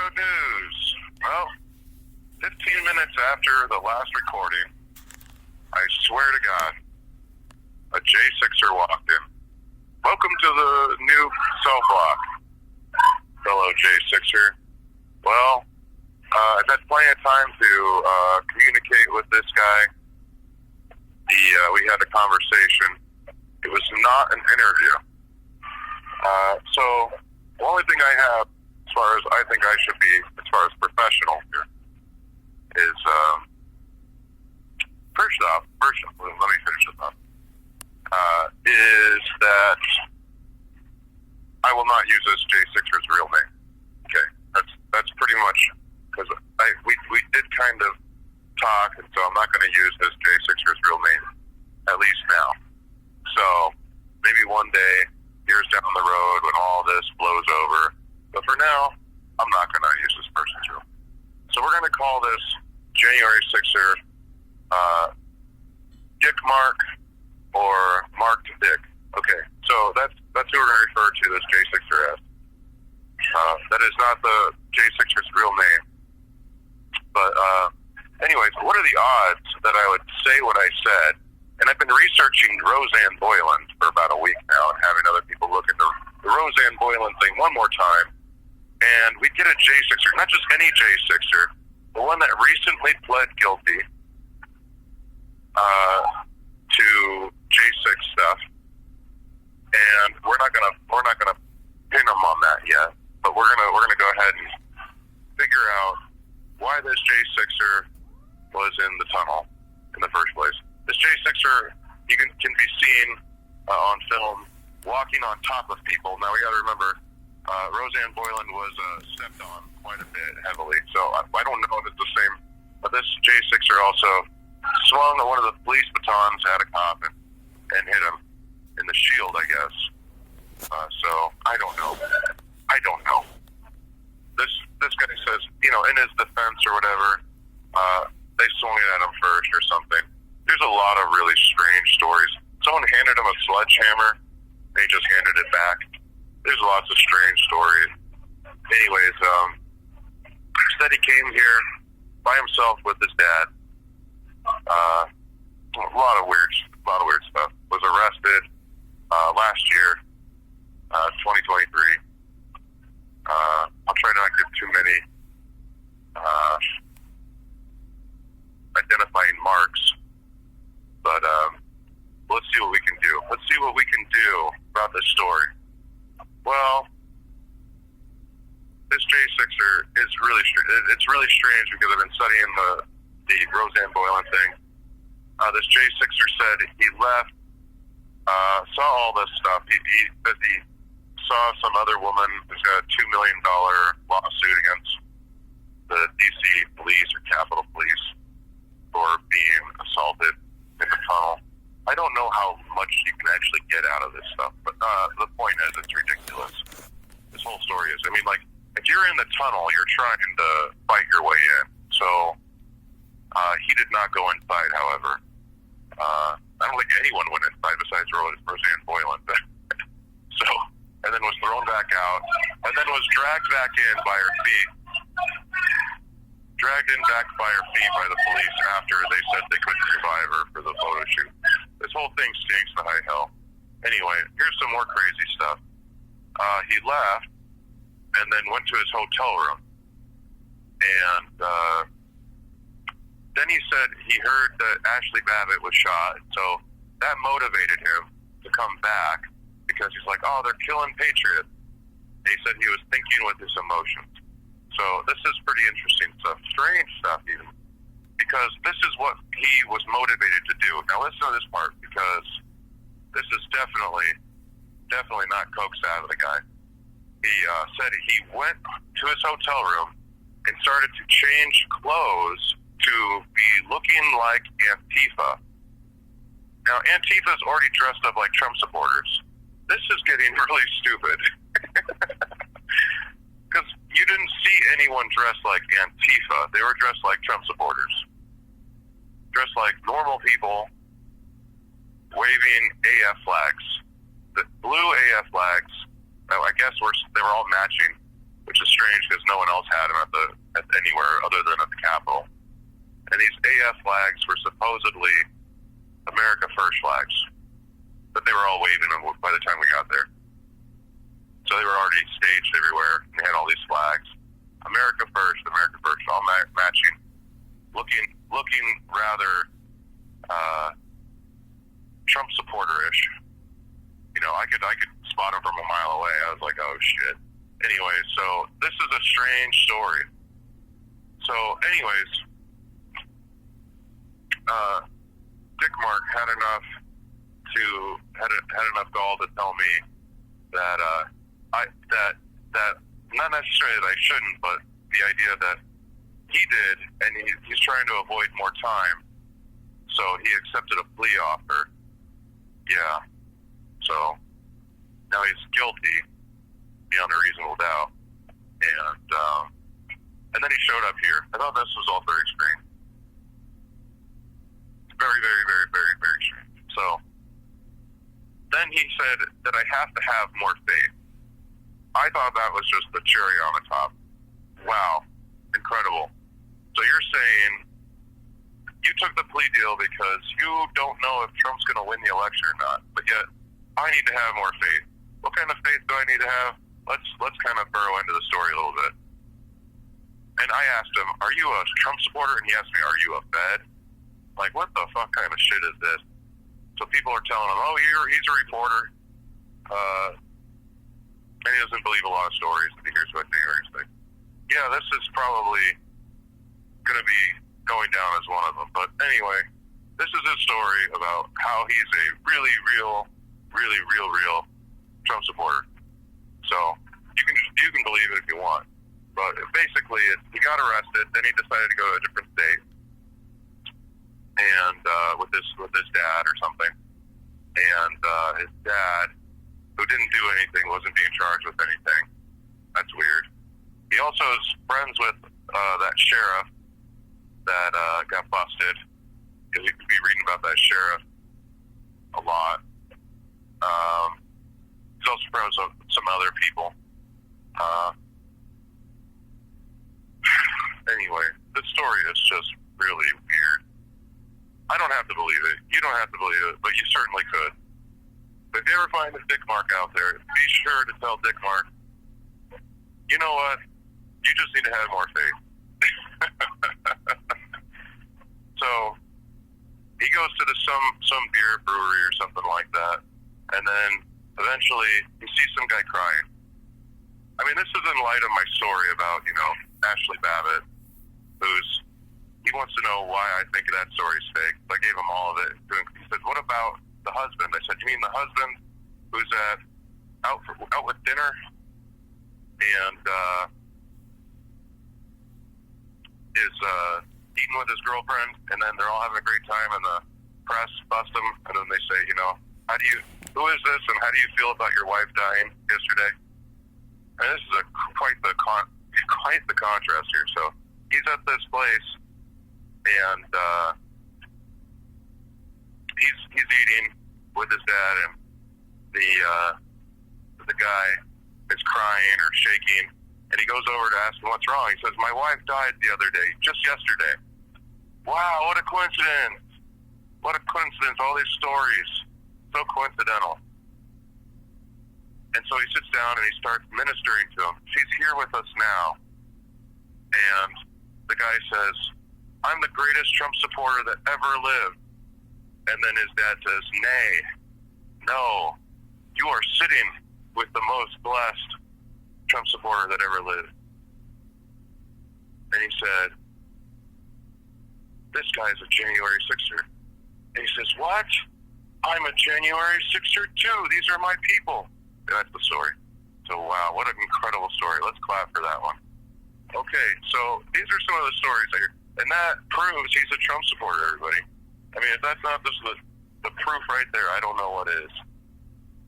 Road News. Well, 15 minutes after the last recording, I swear to God, a J6-er walked in. Welcome to the new cell block, fellow J6-er. Well, I've had plenty of time to communicate with this guy. We had a conversation. It was not an interview. So the only thing I have, as far as I think I should be, as far as professional here, is first off, let me finish this up. Is that I will not use this J6-er's real name. Okay, that's pretty much because we did kind of talk, and so I'm not going to use this J6-er's real name, at least now. So maybe one day, years down the road, when all this blows over. But for now, I'm not going to use this person's real. So we're going to call this January 6er Dick Mark or Mark to Dick. Okay, so that's who we're going to refer to this J6er as. That is not the J6er's real name. But anyways, what are the odds that I would say what I said? And I've been researching Rosanne Boyland for about a week now and having other people look at the Rosanne Boyland thing one more time. And we get a J6er, not just any J6er, the one that recently pled guilty to J6 stuff. And we're not gonna pin him on that yet, but we're gonna go ahead and figure out why this J6er was in the tunnel in the first place. This J6er, you can be seen on film walking on top of people. Now we got to remember, Rosanne Boyland was stepped on quite a bit heavily, so I don't know if it's the same. But this J6er also swung on one of the police batons at a cop and hit him in the shield, I guess. So I don't know. This guy says, in his defense or whatever, they swung it at him first or something. There's a lot of really strange stories. Someone handed him a sledgehammer, and he just handed it back. There's lots of strange stories. Anyways, said he came here by himself with his dad. A lot of weird stuff. Was arrested last year, 2023. I'll try not to give too many identifying marks, but let's see what we can do. Let's see what we can do about this story. Well, this J6er is it's really strange because I've been studying the Rosanne Boyland thing. This J6er said he left, saw all this stuff. He said he saw some other woman who's got a $2 million lawsuit against the DC police or Capitol Police for being assaulted in the tunnel. I don't know how much you can actually get out of this stuff, but the point is, it's ridiculous. This whole story is, if you're in the tunnel, you're trying to fight your way in. So he did not go inside, however. I don't think anyone went inside besides Rosanne Boyland. So, and then was thrown back out, and then was dragged back in by her feet. Dragged in back by her feet by the police after they said they couldn't revive her for the photo shoot. This whole thing stinks to high hell. Anyway, here's some more crazy stuff. He left and then went to his hotel room. And then he said he heard that Ashli Babbitt was shot. So that motivated him to come back because he's like, oh, they're killing patriots. And he said he was thinking with his emotions. So this is pretty interesting stuff, strange stuff even, because this is what he was motivated to do. Now listen to this part, because this is definitely not coaxed out of the guy. He said he went to his hotel room and started to change clothes to be looking like Antifa. Now Antifa's already dressed up like Trump supporters. This is getting really stupid. Because you didn't see anyone dressed like Antifa. They were dressed like Trump supporters. Dressed like normal people waving AF flags. The blue AF flags, I guess they were all matching. which is strange because no one else had them at anywhere other than at the Capitol. And these AF flags were supposedly America First flags, but they were all waving them by the time we got there. So they were already staged everywhere, and they had all these flags. America First, all matching, looking rather Trump supporter-ish. You know, I could spot him from a mile away. I was like, oh shit. Anyway, so this is a strange story. So, anyways, Dick Mark had enough gall to tell me that that not necessarily that I shouldn't, but the idea that he did, and he's trying to avoid more time, so he accepted a plea offer. Yeah. So now he's guilty beyond a reasonable doubt, and then he showed up here. I thought this was all very strange. Very, very, very, very, very strange. So then he said that I have to have more faith. I thought that was just the cherry on the top. Wow. Incredible. So you're saying you took the plea deal because you don't know if Trump's going to win the election or not, but yet I need to have more faith. What kind of faith do I need to have? Let's kind of burrow into the story a little bit. And I asked him, are you a Trump supporter? And he asked me, are you a Fed? Like, what the fuck kind of shit is this? So people are telling him, oh, he's a reporter. And he doesn't believe a lot of stories. And here's what they say. Yeah, this is probably going to be going down as one of them. But anyway, this is a story about how he's a really real Trump supporter. So you can believe it if you want. But basically, he got arrested. Then he decided to go to a different state, and with his dad or something. And his dad, who didn't do anything, wasn't being charged with anything. That's weird. He also is friends with that sheriff that got busted, because you could be reading about that sheriff a lot. He's also friends with some other people. Anyway, this story is just really weird. I don't have to believe it. You don't have to believe it, but you certainly could. If you ever find this Dick Mark out there, be sure to tell Dick Mark, you know what? You just need to have more faith. So he goes to some beer brewery or something like that, and then eventually he sees some guy crying. I mean, this is in light of my story about, Ashli Babbitt, he wants to know why I think that story's fake. I gave him all of it. He said, what about the husband? I said, you mean the husband who's out with dinner and is eating with his girlfriend, and then they're all having a great time, and the press bust him, and then they say, who is this, and how do you feel about your wife dying yesterday? And this is quite the contrast here. So he's at this place, and he's eating with his dad, and the guy is crying or shaking, and he goes over to ask him what's wrong. He says, my wife died the other day, just yesterday. Wow, what a coincidence. What a coincidence, all these stories. So coincidental. And so he sits down and he starts ministering to him. She's here with us now. And the guy says, I'm the greatest Trump supporter that ever lived. And then his dad says, nay, no, you are sitting with the most blessed Trump supporter that ever lived. And he said, this guy's a January 6'er. And he says, what? I'm a January 6'er too. These are my people. And that's the story. So, wow, what an incredible story. Let's clap for that one. Okay, so these are some of the stories here. And that proves he's a Trump supporter, everybody. I mean, if that's not just the proof right there, I don't know what is.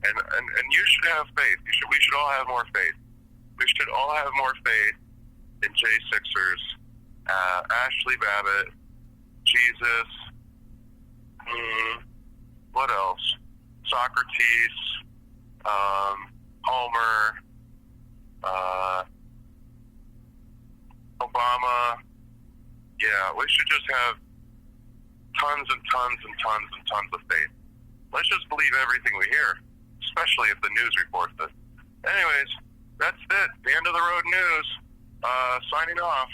And you should have faith. We should all have more faith. We should all have more faith in J6ers, Ashli Babbitt, Jesus, what else? Socrates, Homer, Obama. Yeah, we should just have tons and tons and tons and tons of faith. Let's just believe everything we hear, especially if the news reports it. Anyways, that's it. The end of the road news. Signing off.